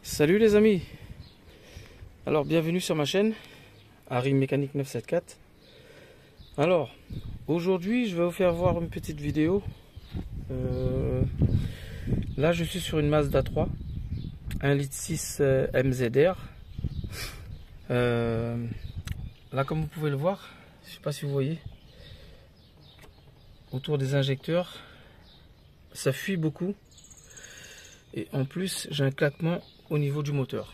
Salut les amis, alors bienvenue sur ma chaîne Harry Mécanique 974. Alors aujourd'hui je vais vous faire voir une petite vidéo. Là je suis sur une Mazda 3 1,6 litre MZR. Là comme vous pouvez le voir, je sais pas si vous voyez, autour des injecteurs ça fuit beaucoup et en plus j'ai un claquement au niveau du moteur.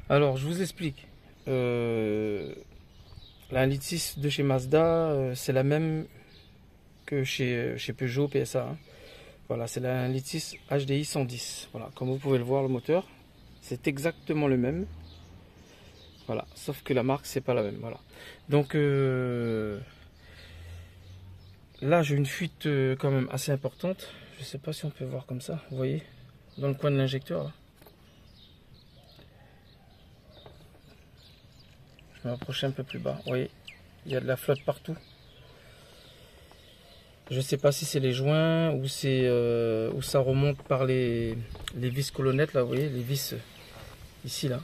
Alors je vous explique, la 1,6 litre de chez Mazda, c'est la même que chez Peugeot PSA, hein. Voilà, c'est la 1,6 litre HDI 110. Voilà, comme vous pouvez le voir, le moteur c'est exactement le même. Voilà, sauf que la marque c'est pas la même. Voilà, donc là j'ai une fuite quand même assez importante. Je sais pas si on peut voir comme ça, vous voyez, dans le coin de l'injecteur là. Je vais m'approcher un peu plus bas. Vous voyez, il y a de la flotte partout. Je sais pas si c'est les joints ou c'est où ça remonte par les vis colonnettes là. Vous voyez les vis ici là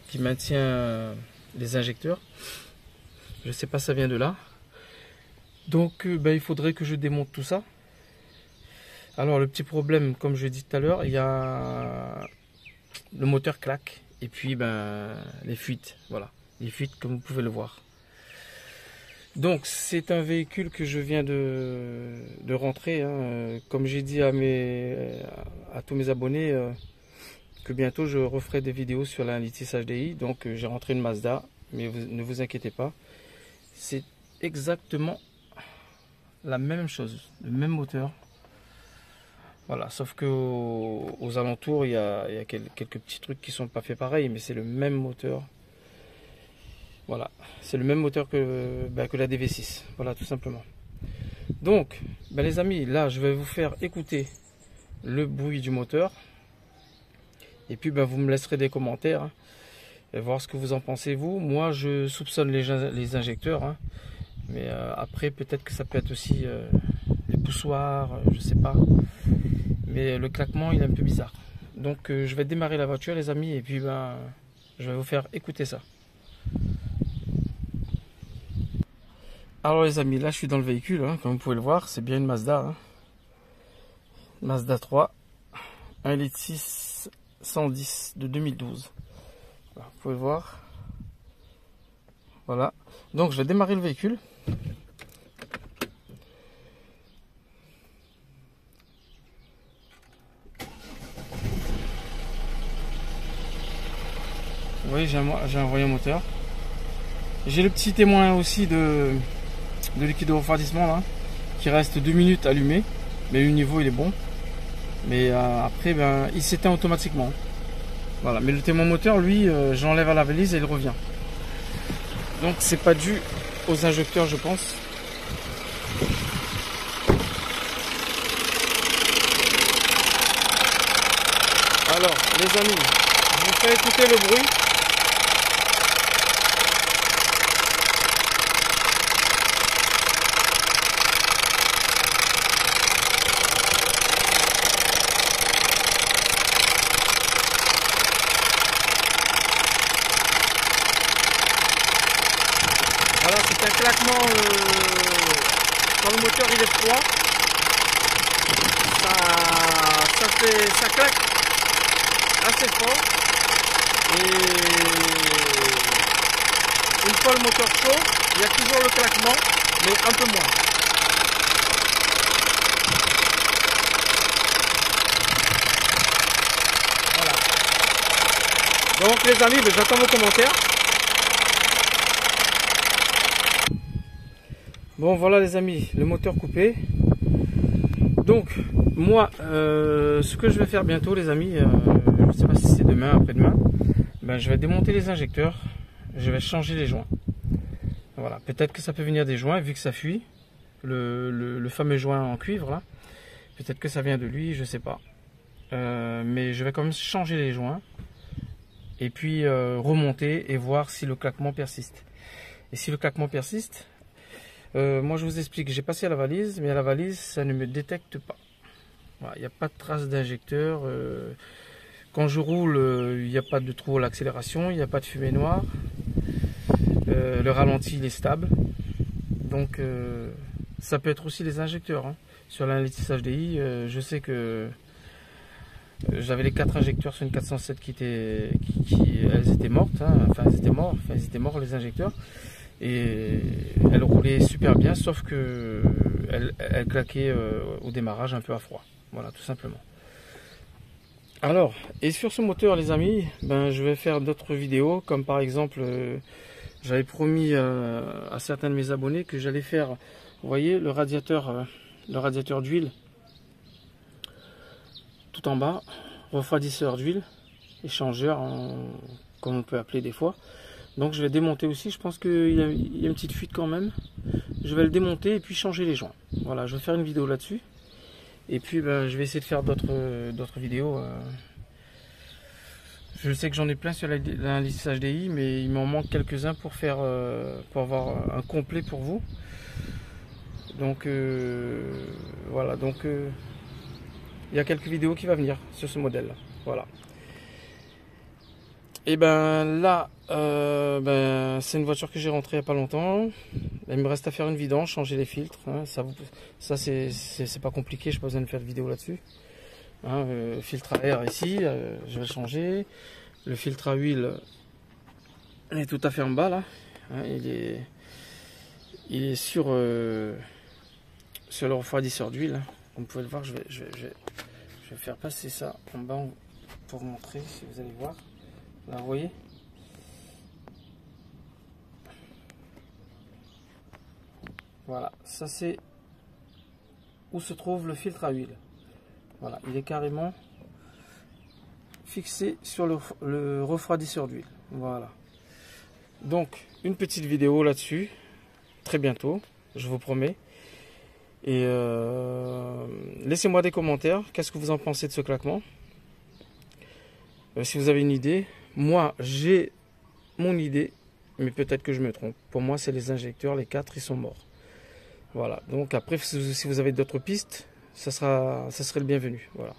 qui maintient les injecteurs. Je sais pas, ça vient de là. Donc il faudrait que je démonte tout ça. Alors le petit problème, comme je l'ai dit tout à l'heure, il y a le moteur claque et puis les fuites. Voilà, les fuites comme vous pouvez le voir. Donc c'est un véhicule que je viens de rentrer, hein. Comme j'ai dit à tous mes abonnés que bientôt je referai des vidéos sur la 1,6 litre HDI. Donc j'ai rentré une Mazda, mais ne vous inquiétez pas, c'est exactement la même chose, le même moteur. Voilà, sauf que aux alentours il y a quelques petits trucs qui sont pas faits pareil, mais c'est le même moteur. Voilà, c'est le même moteur que la DV6. Voilà, tout simplement. Donc, les amis, là, je vais vous faire écouter le bruit du moteur. Et puis, vous me laisserez des commentaires, hein, et voir ce que vous en pensez, vous. Moi, je soupçonne les injecteurs, hein, mais après, peut-être que ça peut être aussi les poussoirs, je sais pas. Mais le claquement, il est un peu bizarre. Donc, je vais démarrer la voiture, les amis, et puis, je vais vous faire écouter ça. Alors les amis, là je suis dans le véhicule, hein, comme vous pouvez le voir, c'est bien une Mazda, hein. Mazda 3 1,6 litre 110 de 2012. Voilà, vous pouvez le voir. Voilà, donc je vais démarrer le véhicule. Vous voyez, j'ai un voyant moteur. J'ai le petit témoin aussi de liquide de refroidissement là, qui reste 2 minutes allumé, mais le niveau il est bon. Mais après il s'éteint automatiquement. Voilà, mais le témoin moteur lui, j'enlève à la valise et il revient. Donc c'est pas dû aux injecteurs, je pense. Alors les amis, je vous fais écouter le bruit. Voilà, c'est un claquement quand le moteur il est froid, ça claque assez fort, et une fois le moteur chaud, il y a toujours le claquement, mais un peu moins. Voilà. Donc les amis, j'attends vos commentaires. Bon voilà les amis, le moteur coupé. Donc moi ce que je vais faire bientôt les amis, je ne sais pas si c'est demain, après-demain, je vais démonter les injecteurs, je vais changer les joints. Voilà, peut-être que ça peut venir des joints vu que ça fuit, le fameux joint en cuivre là, peut-être que ça vient de lui, je sais pas. Mais je vais quand même changer les joints et puis remonter et voir si le claquement persiste. Et si le claquement persiste, moi je vous explique, j'ai passé à la valise, mais à la valise ça ne me détecte pas. Voilà, il n'y a pas de trace d'injecteur. Quand je roule, il n'y a pas de trou à l'accélération, il n'y a pas de fumée noire. Le ralenti il est stable. Donc ça peut être aussi les injecteurs. Hein. Sur l'analytis HDI, je sais que j'avais les 4 injecteurs sur une 407 elles étaient mortes. Hein. Enfin, elles étaient morts les injecteurs. Et elles roulaient super bien, sauf que elles claquaient au démarrage un peu à froid. Voilà, tout simplement. Alors, et sur ce moteur, les amis, ben, je vais faire d'autres vidéos, comme par exemple, j'avais promis à certains de mes abonnés que j'allais faire, vous voyez, le radiateur d'huile, tout en bas, refroidisseur d'huile, échangeur, comme on peut appeler des fois. Donc je vais démonter aussi, je pense qu'il y a une petite fuite quand même. Je vais le démonter et puis changer les joints. Voilà, je vais faire une vidéo là-dessus. Et puis ben, je vais essayer de faire d'autres vidéos. Je sais que j'en ai plein sur l'analysis HDI, mais il m'en manque quelques-uns pour avoir un complet pour vous. Donc voilà, donc il y a quelques vidéos qui vont venir sur ce modèle. Voilà. Et ben là, c'est une voiture que j'ai rentrée il n'y a pas longtemps. Il me reste à faire une vidange, changer les filtres. Hein. Ça c'est pas compliqué, je n'ai pas besoin de faire de vidéo là-dessus. Hein, filtre à air ici, je vais le changer. Le filtre à huile est tout à fait en bas là. Hein, il est sur le refroidisseur d'huile. Hein. Comme vous pouvez le voir, je vais faire passer ça en bas pour vous montrer si vous allez voir. Là, vous voyez. Voilà, ça c'est où se trouve le filtre à huile. Voilà, il est carrément fixé sur le refroidisseur d'huile. Voilà. Donc, une petite vidéo là-dessus, très bientôt, je vous promets. Et laissez-moi des commentaires, qu'est-ce que vous en pensez de ce claquement. Si vous avez une idée, moi j'ai mon idée, mais peut-être que je me trompe. Pour moi, c'est les injecteurs, les 4, ils sont morts. Voilà, donc après, si vous avez d'autres pistes, ça serait le bienvenu. Voilà.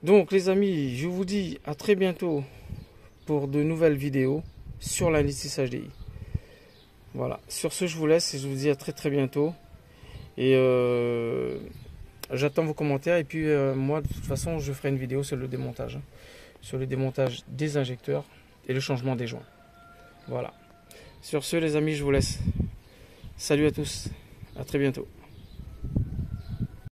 Donc les amis, je vous dis à très bientôt pour de nouvelles vidéos sur l'analysis HDI. Voilà, sur ce je vous laisse et je vous dis à très bientôt. Et j'attends vos commentaires et puis moi de toute façon je ferai une vidéo sur le démontage. Hein, sur le démontage des injecteurs et le changement des joints. Voilà. Sur ce les amis, je vous laisse. Salut à tous, à très bientôt.